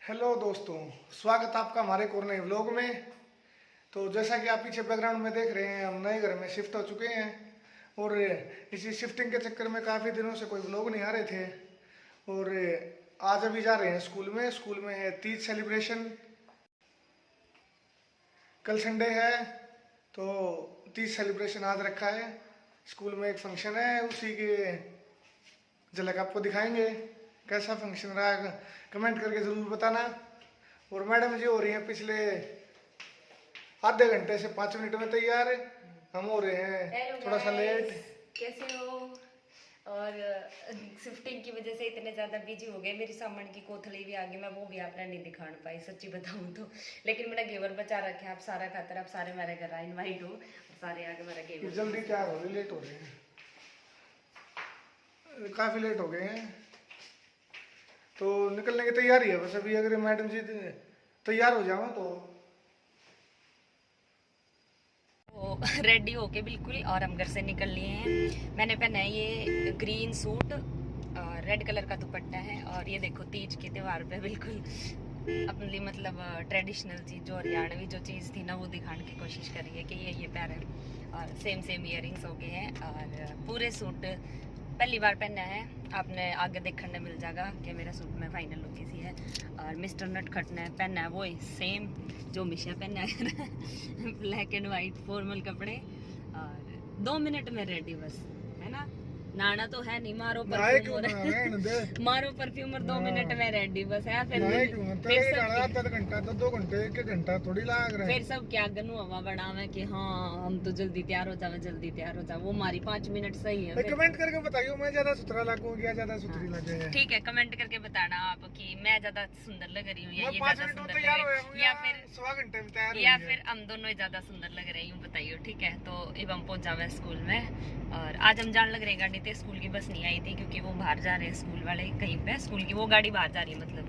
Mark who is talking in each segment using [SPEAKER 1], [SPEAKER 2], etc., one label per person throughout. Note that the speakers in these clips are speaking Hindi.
[SPEAKER 1] हेलो दोस्तों, स्वागत आपका हमारे कोरोना व्लॉग में। तो जैसा कि आप पीछे बैकग्राउंड में देख रहे हैं, हम नए घर में शिफ्ट हो चुके हैं और इसी शिफ्टिंग के चक्कर में काफ़ी दिनों से कोई व्लॉग नहीं आ रहे थे। और आज अभी जा रहे हैं स्कूल में है तीज सेलिब्रेशन। कल संडे है तो तीज सेलिब्रेशन आज रखा है। स्कूल में एक फंक्शन है, उसी के झलक आपको दिखाएंगे। कैसा फंक्शन रहा कमेंट करके ज़रूर बताना। और मैडम जी हो रही हैं पिछले आधे घंटे से 5 मिनट में तैयार। हम हो रहे हैं थोड़ा सा लेट।
[SPEAKER 2] कैसे हो? और शिफ्टिंग की वजह से इतने ज़्यादा बिजी हो गए, मेरी सामान की कोथली भी आ गई, मैं वो भी आपने नहीं दिखा पाई सच्ची बताऊँ तो। लेकिन मैंने घेवर बचा रखे, आप सारा खातर, आप सारे मेरे घर आए इन्वाइट हो और सारे आके मेरा घेवर।
[SPEAKER 1] जल्दी तैयार हो रहे, लेट हो रहे हैं, काफ़ी लेट हो गए हैं तो निकलने की तैयारी है बस अभी। अगर मैडम जी तैयार हो जाओ तो
[SPEAKER 2] रेडी होके बिल्कुल और हम घर से निकल लिए हैं। मैंने पहना है ये ग्रीन सूट और रेड कलर का दुपट्टा है। और ये देखो तीज के त्यौहार पे बिल्कुल अपनी मतलब ट्रेडिशनल चीज़ जो हरियाणवी जो चीज़ थी ना वो दिखाने की कोशिश करी है कि ये पहने। और सेम इयरिंग्स हो गए हैं और पूरे सूट पहली बार पहना है। आपने आगे देखने मिल जाएगा कि मेरा सूट में फाइनल लुक सी है। और मिस्टर नटखट ने पहना है वो सेम जो मिशा पहना है ब्लैक एंड वाइट फॉर्मल कपड़े। और 2 मिनट में रेडी बस, है ना। नाना तो है नहीं, मारो परफ्यूम मारो परफ्यूम और 2 मिनट में रेडी बस है। फिर
[SPEAKER 1] घंटा 2 घंटे 1 घंटा थोड़ी लग रहा है।
[SPEAKER 2] फिर सब क्या गनु हवा बढ़ावे कि हाँ हम तो जल्दी तैयार हो जावे, जल्दी तैयार हो जावे। वो हमारी 5 मिनट सही है।
[SPEAKER 1] कमेंट करके बताइए मैं ज्यादा सुथरा लगूं या ज्यादा सुथरी लगे।
[SPEAKER 2] ठीक है, कमेंट करके बताना आप कि मैं ज्यादा सुंदर लग रही हूँ या ये ज्यादा सुंदर लग रही है, या फिर
[SPEAKER 1] 100 घंटे में तैयार,
[SPEAKER 2] या फिर हम दोनों ही ज्यादा सुंदर लग रही हूँ, बताइए। ठीक है, तो अब हम पहुंच जावे स्कूल में। और आज हम जान लग रहे हैं गाड़ी थे, स्कूल की बस नहीं आई थी क्योंकि वो बाहर जा रहे हैं स्कूल वाले कहीं पे। स्कूल की वो गाड़ी बाहर जा रही है मतलब।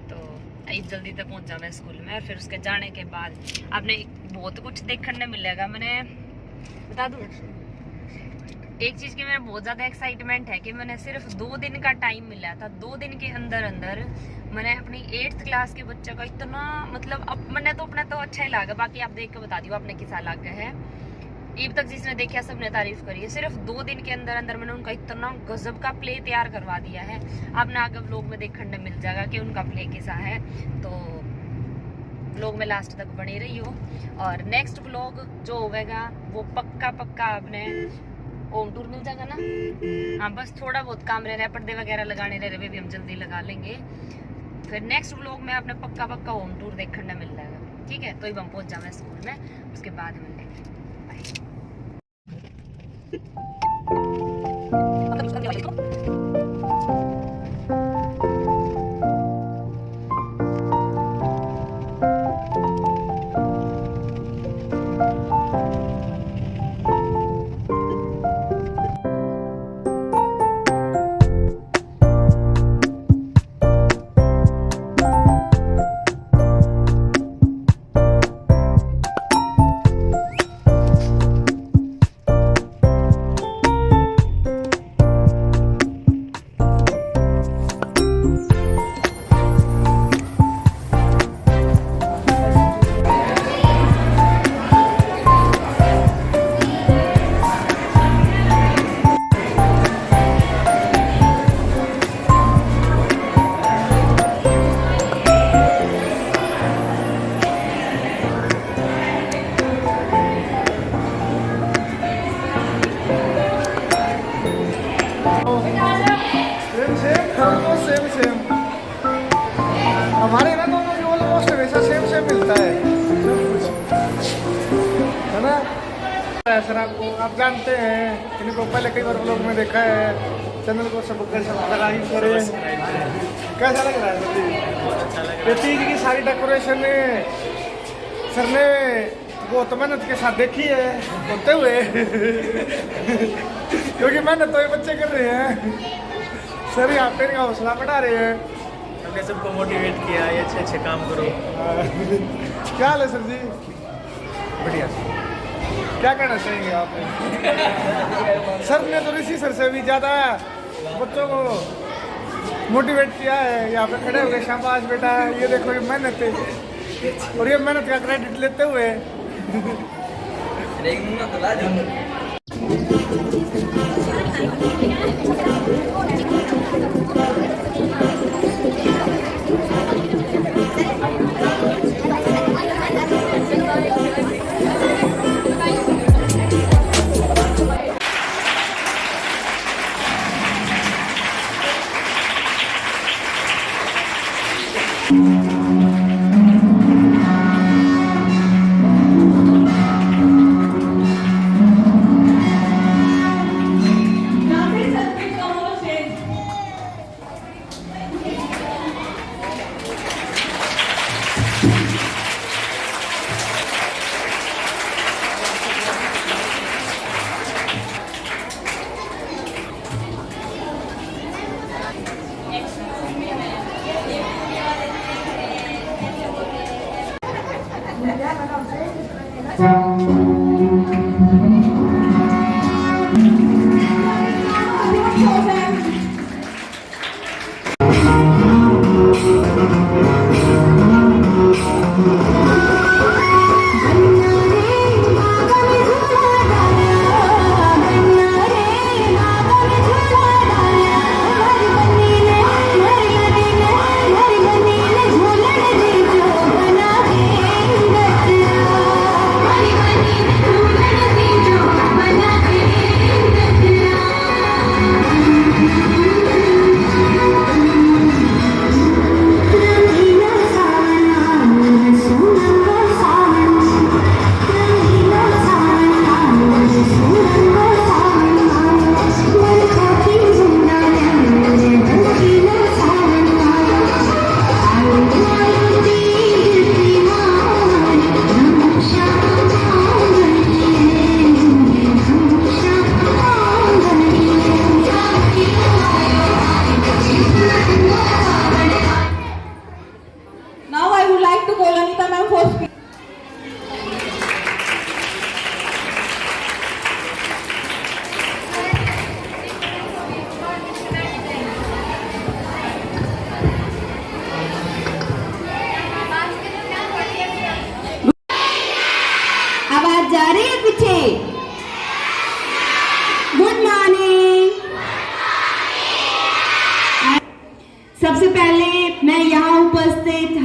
[SPEAKER 2] तो अब जल्दी तक पहुंच जावे स्कूल में। और फिर उसके जाने के बाद आपने बहुत कुछ देखने मिलेगा। मैंने बता दूं एक चीज़ की, मेरा बहुत ज़्यादा एक्साइटमेंट है कि मैंने सिर्फ 2 दिन का टाइम मिला था। 2 दिन के अंदर अंदर मैंने अपनी 8th क्लास के बच्चे का इतना मतलब अब मैंने तो अपना तो अच्छा ही लगा। बाकी आप देख के बता दियो आपने किसा लगा है। अब तक जिसने देखा सबने तारीफ करी है। सिर्फ 2 दिन के अंदर अंदर मैंने उनका इतना गजब का प्ले तैयार करवा दिया है। आपने आगे व्लॉग में देखने मिल जाएगा कि उनका प्ले कैसा है। तो व्लॉग में लास्ट तक बने रही हो। और नेक्स्ट व्लॉग जो होगा वो पक्का आपने होम टूर मिल जाएगा ना। हाँ, बस थोड़ा बहुत काम रह रहा है, पर्दे वगैरह लगाने रह रहे भी हम जल्दी लगा लेंगे। फिर नेक्स्ट व्लॉग में आपने पक्का होम टूर देखने मिल जाएगा। ठीक है, तो अब हम पहुंच जाए स्कूल में, उसके बाद मिलेंगे।
[SPEAKER 1] सेम हमारे ना दोनों की ऑलमोस्ट वैसा सेम मिलता है सब कुछ, है ना। सर आपको आप जानते हैं, इनको पहले कई बार व्लॉग में देखा है। चैनल को सब्सक्राइब करें। कैसा लग रहा है सर? ये तीज की सारी डेकोरेशन सर ने बहुत मेहनत के साथ देखी है होते हुए क्योंकि मेहनत तो ये बच्चे कर रहे हैं। सर यहाँ पे इनका हौसला बढ़ा रहे हैं।
[SPEAKER 3] हमने सबको मोटिवेट किया ये अच्छे काम करो।
[SPEAKER 1] क्या हाल है सर जी?
[SPEAKER 3] बढ़िया।
[SPEAKER 1] क्या कहना चाहेंगे आप? सर ने तो ऋषि सर से भी ज़्यादा बच्चों को मोटिवेट किया है। यहाँ पे खड़े हो गए, शाबाश बेटा, ये देखो ये मेहनत है, और ये मेहनत का क्रेडिट लेते हुए
[SPEAKER 4] जा रही है पीछे। Good morning. सबसे पहले मैं यहाँ उपस्थित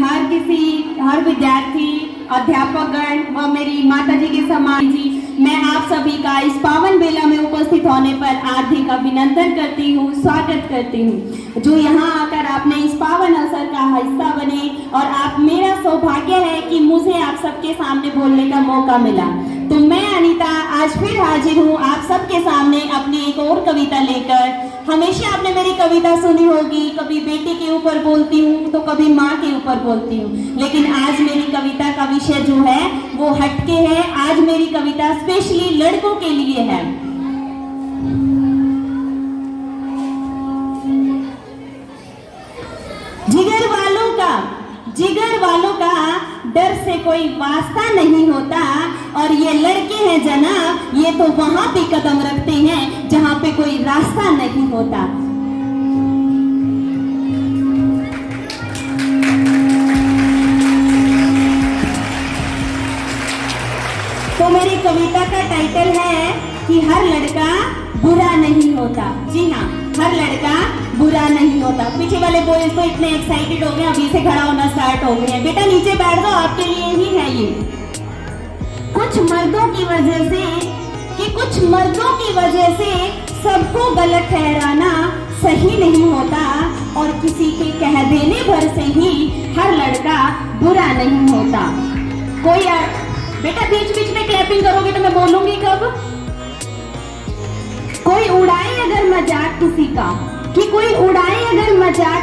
[SPEAKER 4] हर विद्यार्थी, अध्यापकगण व मेरी माता जी के समान जी, मैं आप सभी का इस पावन बेला में उपस्थित होने पर हार्दिक अभिनंदन करती हूँ, स्वागत करती हूँ। जो यहाँ आकर आपने इस पावन अवसर का हिस्सा बने, और आप, मेरा सौभाग्य है कि मुझे आप सबके सामने बोलने का मौका मिला। तो मैं अनीता आज फिर हाजिर हूँ आप सबके सामने अपनी एक और कविता लेकर। हमेशा आपने मेरी कविता सुनी होगी, कभी बेटे के ऊपर बोलती हूँ तो कभी माँ के ऊपर बोलती हूँ, लेकिन आज मेरी कविता का विषय जो है वो हटके है। आज मेरी कविता स्पेशली लड़कों के लिए है। जिगर वालों का डर से कोई वास्ता नहीं होता, और ये लड़के हैं जनाब, ये तो वहां पे कदम रखते हैं जहां पे कोई रास्ता नहीं होता। तो मेरी कविता का टाइटल है कि हर लड़का बुरा नहीं होता। जी हाँ, हर लड़का बुरा नहीं होता। पीछे वाले बॉयज तो इतने एक्साइटेड हो गए, अभी से खड़ा होना स्टार्ट हो गए हैं। बेटा नीचे बैठ जाओ, आपके लिए ही है ये। कुछ मर्दों की वजह से सबको गलत ठहराना सही नहीं होता, और किसी के कह देने भर से ही हर लड़का बुरा नहीं होता। बेटा बीच बीच में क्लैपिंग करोगे तो मैं बोलूंगी कब? कोई उड़ाए अगर मजाक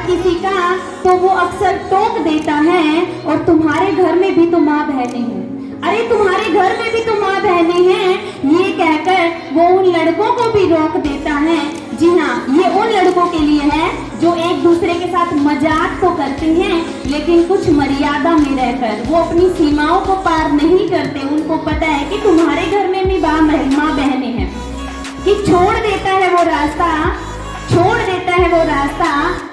[SPEAKER 4] किसी का तो वो अक्सर टोक देता है, और तुम्हारे घर में भी तो माँ बहनें हैं, अरे तुम्हारे घर में भी तो माँ बहनें हैं, ये कहकर वो उन लड़कों को भी रोक देता है। जी हाँ, ये उन लड़कों के लिए है जो एक दूसरे के साथ मजाक तो करते हैं, लेकिन कुछ मर्यादा में रहकर वो अपनी सीमाओं को पार नहीं करते। उनको पता है कि तुम्हारे घर में भी माँ बहनें हैं, कि छोड़ देता है वो रास्ता छोड़ देता है वो रास्ता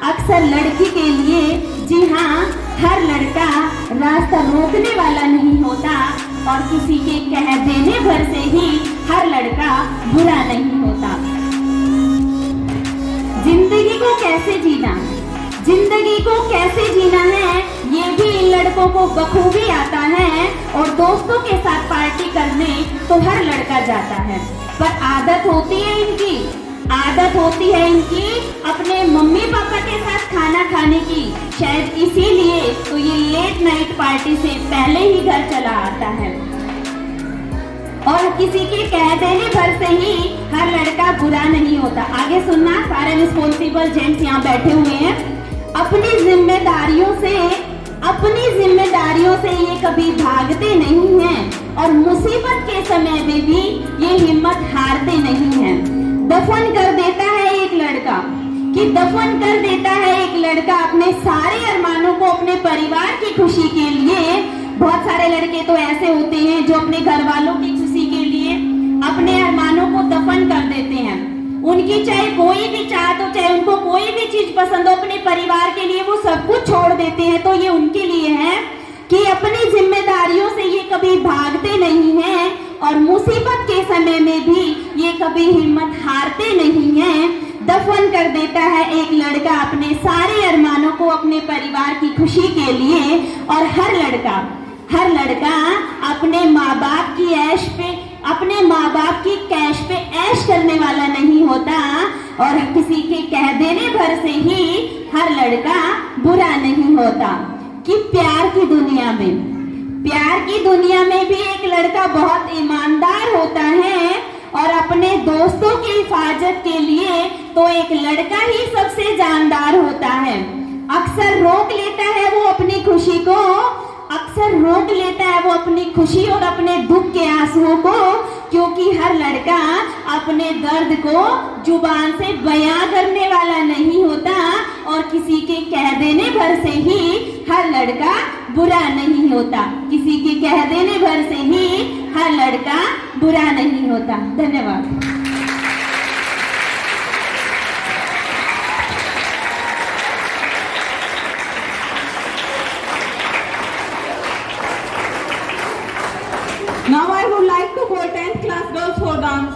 [SPEAKER 4] अक्सर लड़की के लिए। जी हाँ, हर लड़का रास्ता रोकने वाला नहीं होता और किसी के कह देने भर से ही हर लड़का बुरा नहीं होता। जिंदगी को कैसे जीना, जिंदगी को कैसे जीना है ये भी इन लड़कों को बखूबी आता है। और दोस्तों के साथ पार्टी करने तो हर लड़का जाता है, पर आदत होती है इनकी, आदत होती है इनकी अपने मम्मी पापा के साथ खाना खाने की। शायद इसीलिए तो ये लेट नाइट पार्टी से पहले ही घर चला आता है। और किसी के कह देने भर से ही हर लड़का बुरा नहीं होता। आगे सुनना, सारे रिस्पॉन्सिबल जेंट्स यहाँ बैठे हुए हैं। अपनी जिम्मेदारियों से ये कभी भागते नहीं हैं और मुसीबत के समय में भी ये हिम्मत हारते नहीं हैं। दफन कर देता है एक लड़का, दफन कर देता है एक लड़का अपने सारे अरमानों को अपने परिवार की खुशी के लिए। बहुत सारे लड़के तो ऐसे होते हैं जो अपने घर वालों की खुशी के लिए अपने अरमानों को दफन कर देते हैं। उनकी चाहे कोई भी चाहत हो, चाहे उनको कोई भी चीज पसंद हो, अपने परिवार के लिए वो सब कुछ छोड़ देते हैं। तो ये उनके लिए है कि अपनी जिम्मेदारियों से ये कभी भागते नहीं हैं और मुसीबत के समय में भी ये कभी हिम्मत हारते नहीं हैं। दफन कर देता है एक लड़का अपने सारे अरमानों को अपने परिवार की खुशी के लिए। और हर लड़का अपने माँ बाप की ऐश पे, अपने माँ बाप की कैश पे ऐश करने वाला नहीं होता और किसी के कह देने भर से ही हर लड़का बुरा नहीं होता। कि प्यार की दुनिया में भी एक लड़का बहुत ईमानदार होता है और अपने दोस्तों की हिफाजत के लिए तो एक लड़का ही सबसे जानदार होता है। अक्सर रोक लेता है वो अपनी खुशी और अपने दुख के आंसुओं को, क्योंकि हर लड़का अपने दर्द को जुबान से बयां करने वाला नहीं होता और किसी के कह देने भर से ही हर लड़का बुरा नहीं होता। किसी के कह देने भर से ही हर लड़का बुरा नहीं होता। धन्यवाद।
[SPEAKER 5] Now I would like to call 10th class girls for dance.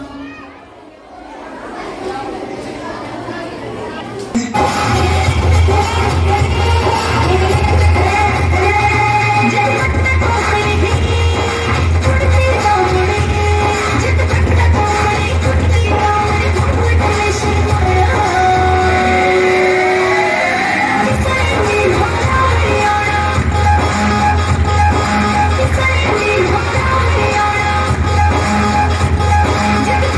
[SPEAKER 6] Just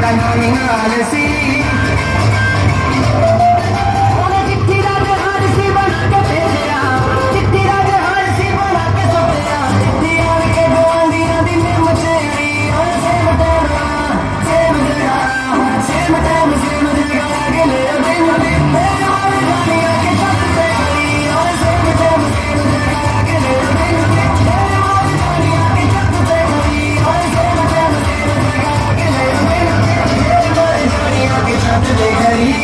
[SPEAKER 6] साडा नानी नाल सी ओने चिट्ठी दा जहाज सी बना के भेजिया चिट्ठी दा जहाज सी बना के सुटिया चिट्ठी आण के गवांढियां दी निम चेड़ी ओए सेम टाइम सेम जगह सेम टाइम सेम जगह अगले दिन दिन मेरे वाली गालियां के छत पे आई ओए सेम टाइम सेम जगह अगले दिन दिन मेरे वाली गालियां के छत पे आई ओए सेम टाइम सेम जगह अगले दिन दिन मेरे वाली गालियां के छत पे आई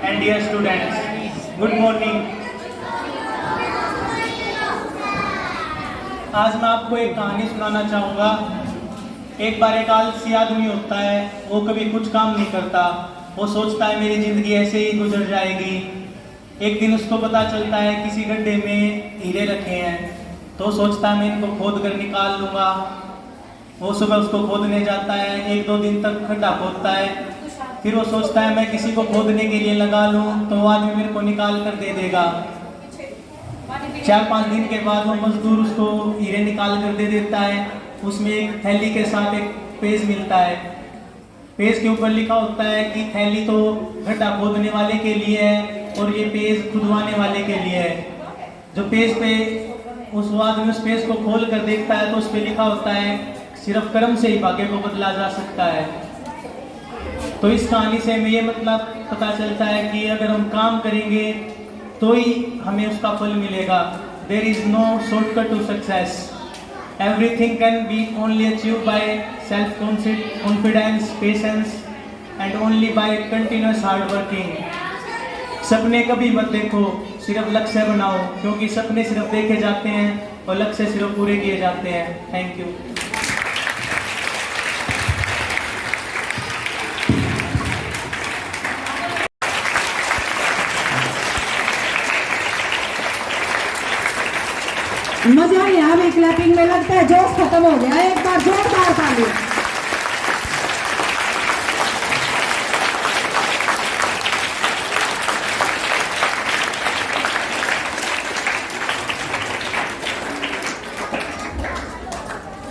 [SPEAKER 3] And dear students, good morning. आज मैं आपको एक कहानी सुनाना चाहूँगा। एक बार एक आलसी आदमी होता है, वो कभी कुछ काम नहीं करता। वो सोचता है मेरी ज़िंदगी ऐसे ही गुजर जाएगी। एक दिन उसको पता चलता है किसी गड्ढे में हीरे रखे हैं, तो सोचता है मैं इनको खोद कर निकाल लूँगा। वो सुबह उसको खोदने जाता है, 1-2 दिन तक खड्डा खोदता है। फिर वो सोचता है मैं किसी को खोदने के लिए लगा लूँ तो वो आदमी मेरे को निकाल कर दे देगा। 4-5 दिन के बाद वो मजदूर उसको हीरे निकाल कर दे देता है। उसमें एक थैली के साथ एक पेज मिलता है। पेज के ऊपर लिखा होता है कि थैली तो गड्ढा खोदने वाले के लिए है और ये पेज खुदवाने वाले के लिए है। जो पेज पे उस आदमी उस पेज को खोल कर देखता है तो उस पर लिखा होता है सिर्फ कर्म से ही भाग्य को बदला जा सकता है। तो इस कहानी से हमें ये मतलब पता चलता है कि अगर हम काम करेंगे तो ही हमें उसका फल मिलेगा। There is no shortcut to success. Everything can be only achieve by self confidence, patience and only by continuous hard working. सपने कभी मत देखो, सिर्फ लक्ष्य बनाओ, क्योंकि सपने सिर्फ देखे जाते हैं और लक्ष्य सिर्फ पूरे किए जाते हैं। Thank you.
[SPEAKER 5] मजा यहाँ भी क्लैपिंग में लगता है जोश खत्म हो गया। एक बार जोरदार ताली।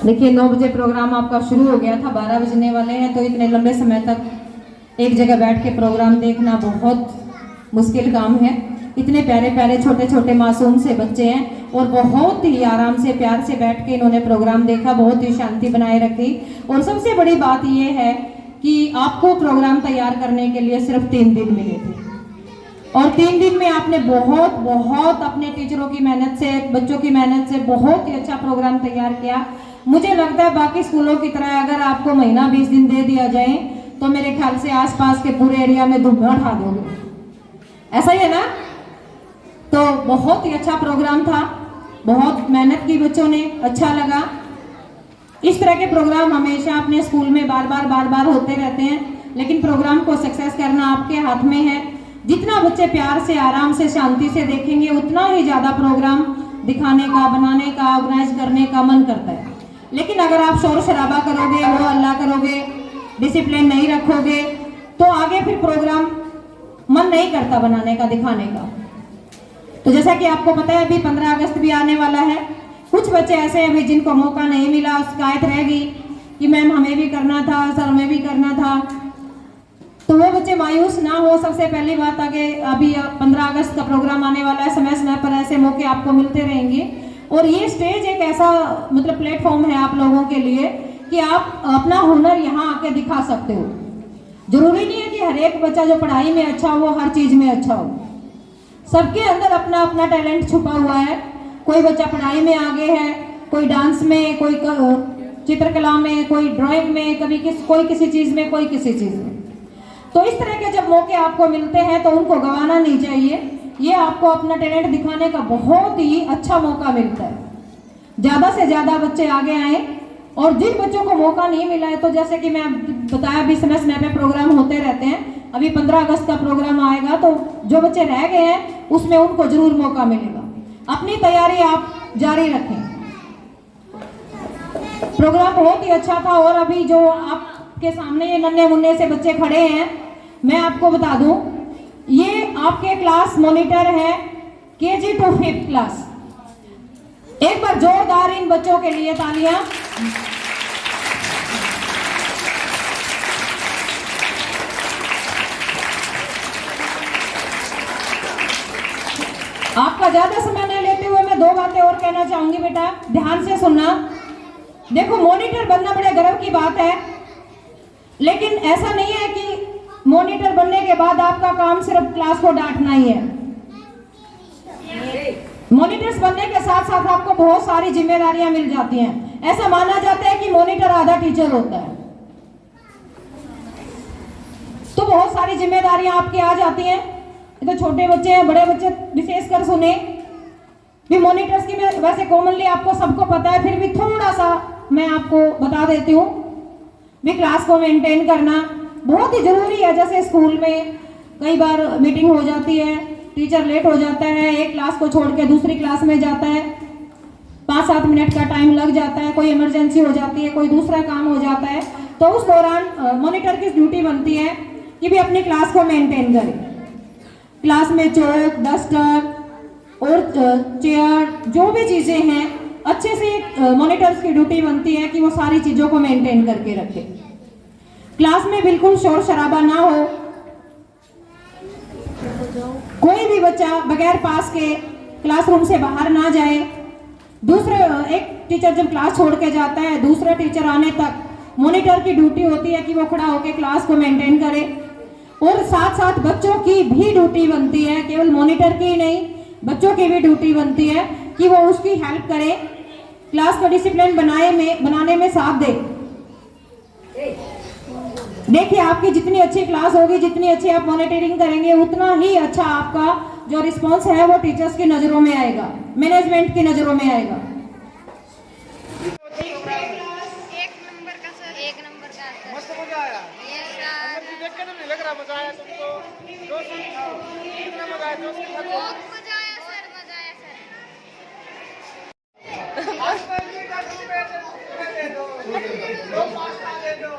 [SPEAKER 5] देखिए 9 बजे प्रोग्राम आपका शुरू हो गया था, 12 बजने वाले हैं, तो इतने लंबे समय तक एक जगह बैठ के प्रोग्राम देखना बहुत मुश्किल काम है। इतने प्यारे प्यारे छोटे छोटे मासूम से बच्चे हैं और बहुत ही आराम से प्यार से बैठ के इन्होंने प्रोग्राम देखा, बहुत ही शांति बनाए रखी। और सबसे बड़ी बात ये है कि आपको प्रोग्राम तैयार करने के लिए सिर्फ 3 दिन मिले थे और 3 दिन में आपने बहुत बहुत अपने टीचरों की मेहनत से, बच्चों की मेहनत से बहुत ही अच्छा प्रोग्राम तैयार किया। मुझे लगता है बाकी स्कूलों की तरह अगर आपको महीना 20 दिन दे दिया जाए तो मेरे ख्याल से आसपास के पूरे एरिया में धूम उठा दोगे, ऐसा ही है ना? तो बहुत ही अच्छा प्रोग्राम था, बहुत मेहनत की बच्चों ने, अच्छा लगा। इस तरह के प्रोग्राम हमेशा अपने स्कूल में बार बार होते रहते हैं, लेकिन प्रोग्राम को सक्सेस करना आपके हाथ में है। जितना बच्चे प्यार से, आराम से, शांति से देखेंगे उतना ही ज्यादा प्रोग्राम दिखाने का, बनाने का, ऑर्गेनाइज करने का मन करता है। लेकिन अगर आप शोर शराबा करोगे, वो हल्ला करोगे, डिसिप्लिन नहीं रखोगे तो आगे फिर प्रोग्राम मन नहीं करता बनाने का, दिखाने का। तो जैसा कि आपको पता है अभी 15 अगस्त भी आने वाला है। कुछ बच्चे ऐसे हैं अभी जिनको मौका नहीं मिला, शिकायत रह गई कि मैम हमें भी करना था, सर हमें भी करना था। तो वो बच्चे मायूस ना हो। सबसे पहली बात, आगे अभी 15 अगस्त का प्रोग्राम आने वाला है, समय समय पर ऐसे मौके आपको मिलते रहेंगे और ये स्टेज एक ऐसा मतलब प्लेटफॉर्म है आप लोगों के लिए कि आप अपना हुनर यहाँ आके दिखा सकते हो। जरूरी नहीं है कि हर एक बच्चा जो पढ़ाई में अच्छा हो हर चीज में अच्छा हो। सबके अंदर अपना अपना टैलेंट छुपा हुआ है। कोई बच्चा पढ़ाई में आगे है, कोई डांस में, कोई चित्रकला में, कोई ड्राइंग में, कोई किसी चीज में, कोई किसी चीज में। तो इस तरह के जब मौके आपको मिलते हैं तो उनको गंवाना नहीं चाहिए। ये आपको अपना टैलेंट दिखाने का बहुत ही अच्छा मौका मिलता है। ज्यादा से ज्यादा बच्चे आगे आए और जिन बच्चों को मौका नहीं मिला है, तो जैसे कि मैं बताया अभी समय समय पे प्रोग्राम होते रहते हैं। अभी 15 अगस्त का प्रोग्राम आएगा तो जो बच्चे रह गए हैं उसमें उनको जरूर मौका मिलेगा। अपनी तैयारी आप जारी रखें। प्रोग्राम बहुत ही अच्छा था और अभी जो आपके सामने ये नन्हे मुन्ने से बच्चे खड़े हैं, मैं आपको बता दूं ये आपके क्लास मॉनिटर है KG to 5th क्लास। एक बार जोरदार इन बच्चों के लिए तालियां। आपका ज्यादा समय नहीं लेते हुए मैं 2 बातें और कहना चाहूंगी। बेटा ध्यान से सुनना। देखो मॉनिटर बनना बड़े गर्व की बात है, लेकिन ऐसा नहीं है कि मॉनिटर बनने के बाद आपका काम सिर्फ क्लास को डांटना ही है। मॉनिटर्स बनने के साथ साथ आपको बहुत सारी जिम्मेदारियां मिल जाती हैं। ऐसा माना जाता है कि मॉनिटर आधा टीचर होता है, तो बहुत सारी जिम्मेदारियां आपकी आ जाती हैं। ये तो छोटे बच्चे हैं, बड़े बच्चे विशेषकर सुने भी। मॉनिटर्स की मैं वैसे कॉमनली आपको सबको पता है, फिर भी थोड़ा सा मैं आपको बता देती हूँ भी। क्लास को मेंटेन करना बहुत ही जरूरी है। जैसे स्कूल में कई बार मीटिंग हो जाती है, टीचर लेट हो जाता है, एक क्लास को छोड़ के दूसरी क्लास में जाता है, 5-7 मिनट का टाइम लग जाता है, कोई इमरजेंसी हो जाती है, कोई दूसरा काम हो जाता है, तो उस दौरान मॉनिटर की ड्यूटी बनती है कि भी अपनी क्लास को मेंटेन करे। क्लास में चौक, डस्टर और चेयर जो भी चीजें हैं, अच्छे से मॉनिटर्स की ड्यूटी बनती है कि वो सारी चीजों को मेंटेन करके रखे। क्लास में बिल्कुल शोर शराबा ना हो, कोई भी बच्चा बगैर पास के क्लासरूम से बाहर ना जाए। दूसरे एक टीचर जब क्लास छोड़ के जाता है, दूसरा टीचर आने तक मॉनिटर की ड्यूटी होती है कि वो खड़ा होकर क्लास को मेंटेन करे। और साथ साथ बच्चों की भी ड्यूटी बनती है, केवल मॉनिटर की ही नहीं, बच्चों की भी ड्यूटी बनती है कि वो उसकी हेल्प करे, क्लास को डिसिप्लिन बनाने में साथ दे। देखिए आपकी जितनी अच्छी क्लास होगी, जितनी अच्छी आप मॉनिटरिंग करेंगे, उतना ही अच्छा आपका जो रिस्पांस है वो टीचर्स की नजरों में आएगा, मैनेजमेंट की नजरों में आएगा।
[SPEAKER 7] एक नंबर का सर।
[SPEAKER 1] मस्त मजा आया।
[SPEAKER 7] Yes sir.
[SPEAKER 1] अंदर से देख के तो नहीं लग रहा मजा आया तुमको। कितना मजा आया दोस्त के साथ?
[SPEAKER 7] बहुत मजा आया सर, मजा आया सर।
[SPEAKER 1] दे दो, 2 पास्ता दे दो।